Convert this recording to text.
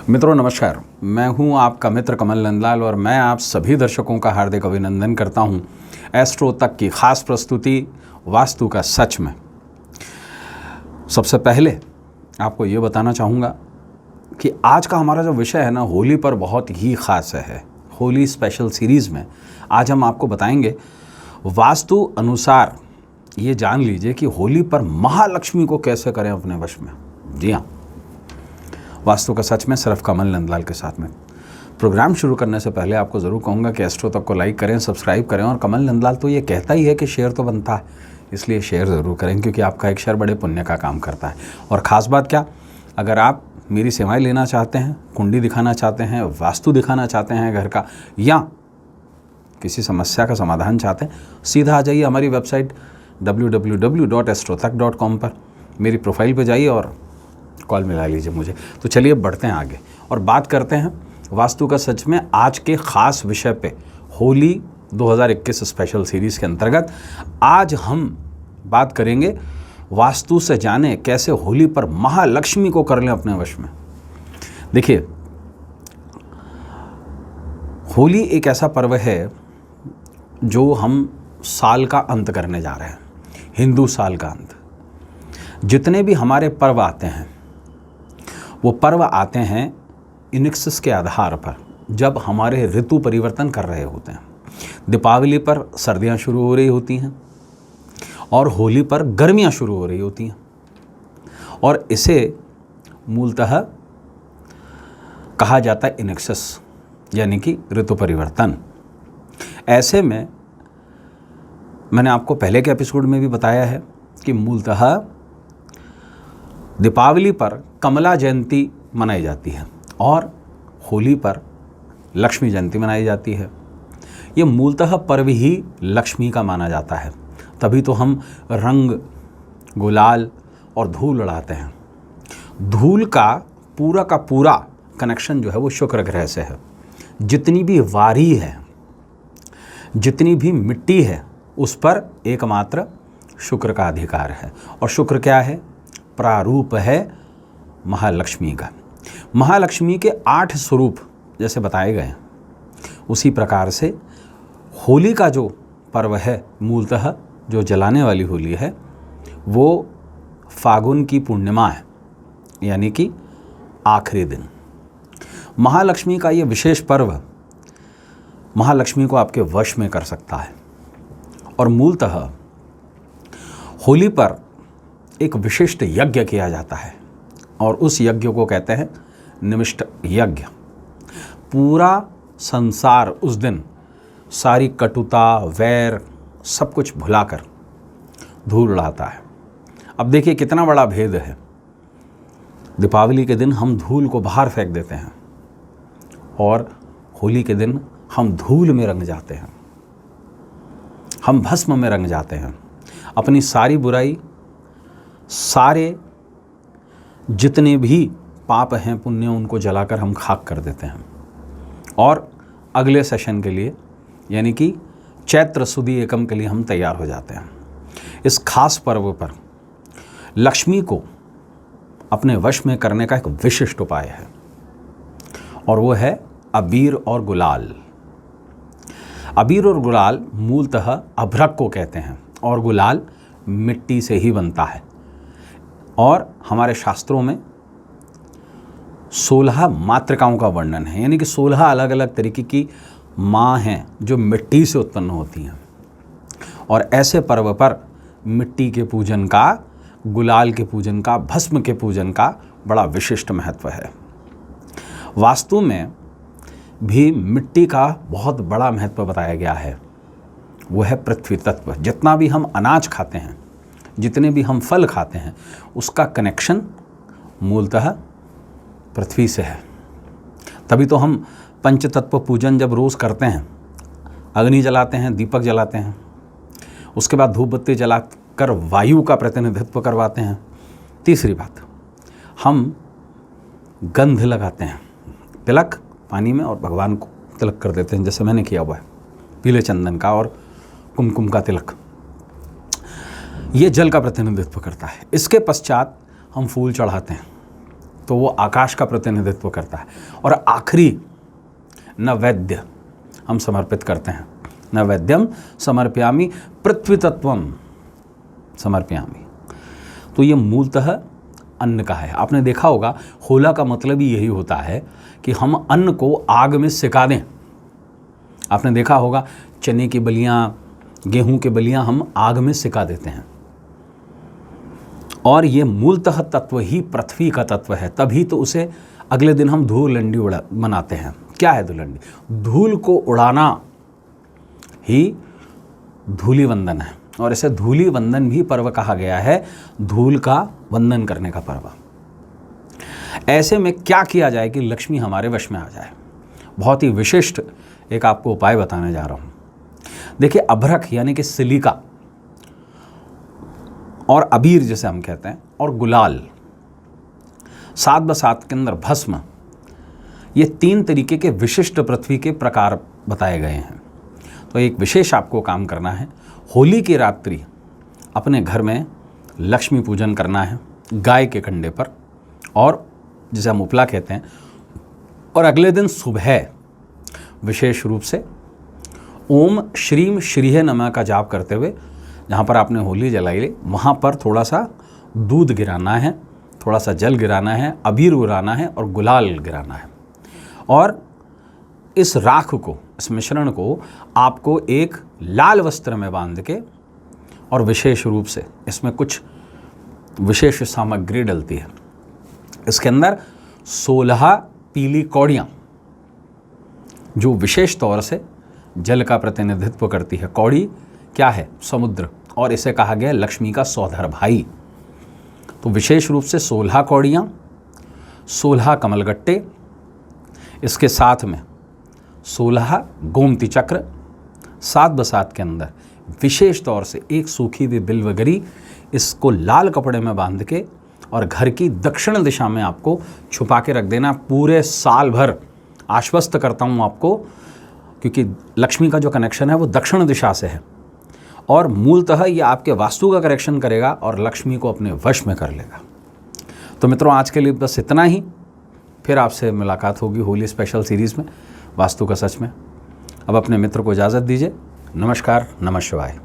मित्रों नमस्कार, मैं हूं आपका मित्र कमल नंदलाल और मैं आप सभी दर्शकों का हार्दिक अभिनंदन करता हूं एस्ट्रो तक की खास प्रस्तुति वास्तु का सच में। सबसे पहले आपको ये बताना चाहूँगा कि आज का हमारा जो विषय है ना, होली पर बहुत ही ख़ास है। होली स्पेशल सीरीज़ में आज हम आपको बताएंगे वास्तु अनुसार, ये जान लीजिए कि होली पर महालक्ष्मी को कैसे करें अपने वश में। जी हाँ, वास्तु का सच में सिर्फ कमल नंदलाल के साथ में। प्रोग्राम शुरू करने से पहले आपको ज़रूर कहूँगा कि एस्ट्रो तक को लाइक करें, सब्सक्राइब करें। और कमल नंदलाल तो ये कहता ही है कि शेयर तो बनता है, इसलिए शेयर ज़रूर करें, क्योंकि आपका एक शेयर बड़े पुण्य का काम करता है। और ख़ास बात क्या, अगर आप मेरी सेवाएं लेना चाहते हैं, कुंडली दिखाना चाहते हैं, वास्तु दिखाना चाहते हैं घर का, या किसी समस्या का समाधान चाहते हैं, सीधा आ जाइए हमारी वेबसाइट www.astrotak.com पर, मेरी प्रोफाइल पर जाइए और कॉल मिला लीजिए मुझे। तो चलिए बढ़ते हैं आगे और बात करते हैं वास्तु का सच में आज के ख़ास विषय पे। होली 2021 स्पेशल सीरीज़ के अंतर्गत आज हम बात करेंगे वास्तु से जाने कैसे होली पर महालक्ष्मी को कर लें अपने वश में। देखिए, होली एक ऐसा पर्व है जो हम साल का अंत करने जा रहे हैं, हिंदू साल का अंत। जितने भी हमारे पर्व आते हैं वो पर्व आते हैं इनिक्सिस के आधार पर, जब हमारे ऋतु परिवर्तन कर रहे होते हैं। दीपावली पर सर्दियां शुरू हो रही होती हैं और होली पर गर्मियां शुरू हो रही होती हैं, और इसे मूलतः कहा जाता है इनिक्सिस, यानी कि ऋतु परिवर्तन। ऐसे में मैंने आपको पहले के एपिसोड में भी बताया है कि मूलतः दीपावली पर कमला जयंती मनाई जाती है और होली पर लक्ष्मी जयंती मनाई जाती है। ये मूलतः पर्व ही लक्ष्मी का माना जाता है, तभी तो हम रंग, गुलाल और धूल उड़ाते हैं। धूल का पूरा कनेक्शन जो है वो शुक्र ग्रह से है। जितनी भी वारी है, जितनी भी मिट्टी है, उस पर एकमात्र शुक्र का अधिकार है। और शुक्र क्या है? प्रारूप है महालक्ष्मी का। महालक्ष्मी के 8 स्वरूप जैसे बताए गए, उसी प्रकार से होली का जो पर्व है, मूलतः जो जलाने वाली होली है, वो फागुन की पूर्णिमा है, यानी कि आखिरी दिन। महालक्ष्मी का ये विशेष पर्व महालक्ष्मी को आपके वश में कर सकता है। और मूलतः होली पर एक विशिष्ट यज्ञ किया जाता है और उस यज्ञ को कहते हैं निमिष्ट यज्ञ। पूरा संसार उस दिन सारी कटुता, वैर, सब कुछ भुलाकर धूल उड़ाता है। अब देखिए कितना बड़ा भेद है। दीपावली के दिन हम धूल को बाहर फेंक देते हैं और होली के दिन हम धूल में रंग जाते हैं, हम भस्म में रंग जाते हैं। अपनी सारी बुराई, सारे जितने भी पाप हैं, पुण्य, उनको जलाकर हम खाक कर देते हैं और अगले सेशन के लिए, यानी कि चैत्र सुदी एकम के लिए हम तैयार हो जाते हैं। इस खास पर्व पर लक्ष्मी को अपने वश में करने का एक विशिष्ट उपाय है और वो है अबीर और गुलाल। अबीर और गुलाल मूलतः अभ्रक को कहते हैं और गुलाल मिट्टी से ही बनता है। और हमारे शास्त्रों में 16 मातृकाओं का वर्णन है, यानी कि 16 अलग अलग तरीके की माँ हैं जो मिट्टी से उत्पन्न होती हैं। और ऐसे पर्व पर मिट्टी के पूजन का, गुलाल के पूजन का, भस्म के पूजन का बड़ा विशिष्ट महत्व है। वास्तु में भी मिट्टी का बहुत बड़ा महत्व बताया गया है, वो है पृथ्वी तत्व। जितना भी हम अनाज खाते हैं, जितने भी हम फल खाते हैं, उसका कनेक्शन मूलतः पृथ्वी से है। तभी तो हम पंचतत्व पूजन जब रोज़ करते हैं, अग्नि जलाते हैं, दीपक जलाते हैं, उसके बाद धूप बत्ती जलाकर वायु का प्रतिनिधित्व करवाते हैं। तीसरी बात, हम गंध लगाते हैं, तिलक पानी में, और भगवान को तिलक कर देते हैं, जैसे मैंने किया हुआ है, पीले चंदन का और कुमकुम का तिलक। ये जल का प्रतिनिधित्व करता है। इसके पश्चात हम फूल चढ़ाते हैं, तो वो आकाश का प्रतिनिधित्व करता है। और आखिरी नैवेद्य हम समर्पित करते हैं, नैवेद्यम समर्पयामि पृथ्वी तत्वम समर्पयामि। तो ये मूलतः अन्न का है। आपने देखा होगा होला का मतलब ही यही होता है कि हम अन्न को आग में सिका दें। आपने देखा होगा चने की बलियाँ, गेहूं के बलियाँ हम आग में सिका देते हैं। और ये मूलतः तत्व ही पृथ्वी का तत्व है, तभी तो उसे अगले दिन हम धूलंडी मनाते हैं। क्या है धूलंडी? धूल को उड़ाना ही धूली वंदन है, और इसे धूली वंदन भी पर्व कहा गया है, धूल का वंदन करने का पर्व। ऐसे में क्या किया जाए कि लक्ष्मी हमारे वश में आ जाए? बहुत ही विशिष्ट एक आपको उपाय बताने जा रहा हूँ। देखिए, अभ्रक यानी कि सिलिका और अबीर जिसे हम कहते हैं, और गुलाल, 7x7 के अंदर भस्म, ये 3 तरीके के विशिष्ट पृथ्वी के प्रकार बताए गए हैं। तो एक विशेष आपको काम करना है, होली की रात्रि अपने घर में लक्ष्मी पूजन करना है गाय के कंडे पर, और जिसे हम उपला कहते हैं। और अगले दिन सुबह विशेष रूप से ओम श्रीम श्रीहे नमः का जाप करते हुए जहाँ पर आपने होली जलाई ली, वहाँ पर थोड़ा सा दूध गिराना है, थोड़ा सा जल गिराना है, अबीर गिराना है और गुलाल गिराना है। और इस राख को, इस मिश्रण को आपको एक लाल वस्त्र में बांध के, और विशेष रूप से इसमें कुछ विशेष सामग्री डलती है। इसके अंदर 16 पीली कौड़ियाँ, जो विशेष तौर से जल का प्रतिनिधित्व करती है। कौड़ी क्या है? समुद्र, और इसे कहा गया लक्ष्मी का सौधर भाई। तो विशेष रूप से 16 कौड़ियाँ, 16 कमलगट्टे, इसके साथ में 16 गोमती चक्र, 7x7 के अंदर विशेष तौर से एक सूखी हुई बिल्वगरी, इसको लाल कपड़े में बांध के और घर की दक्षिण दिशा में आपको छुपा के रख देना पूरे साल भर। आश्वस्त करता हूँ आपको, क्योंकि लक्ष्मी का जो कनेक्शन है वो दक्षिण दिशा से है, और मूलतः ये आपके वास्तु का करेक्शन करेगा और लक्ष्मी को अपने वश में कर लेगा। तो मित्रों, आज के लिए बस इतना ही। फिर आपसे मुलाकात होगी होली स्पेशल सीरीज़ में, वास्तु का सच में। अब अपने मित्र को इजाज़त दीजिए। नमस्कार, नमः शिवाय।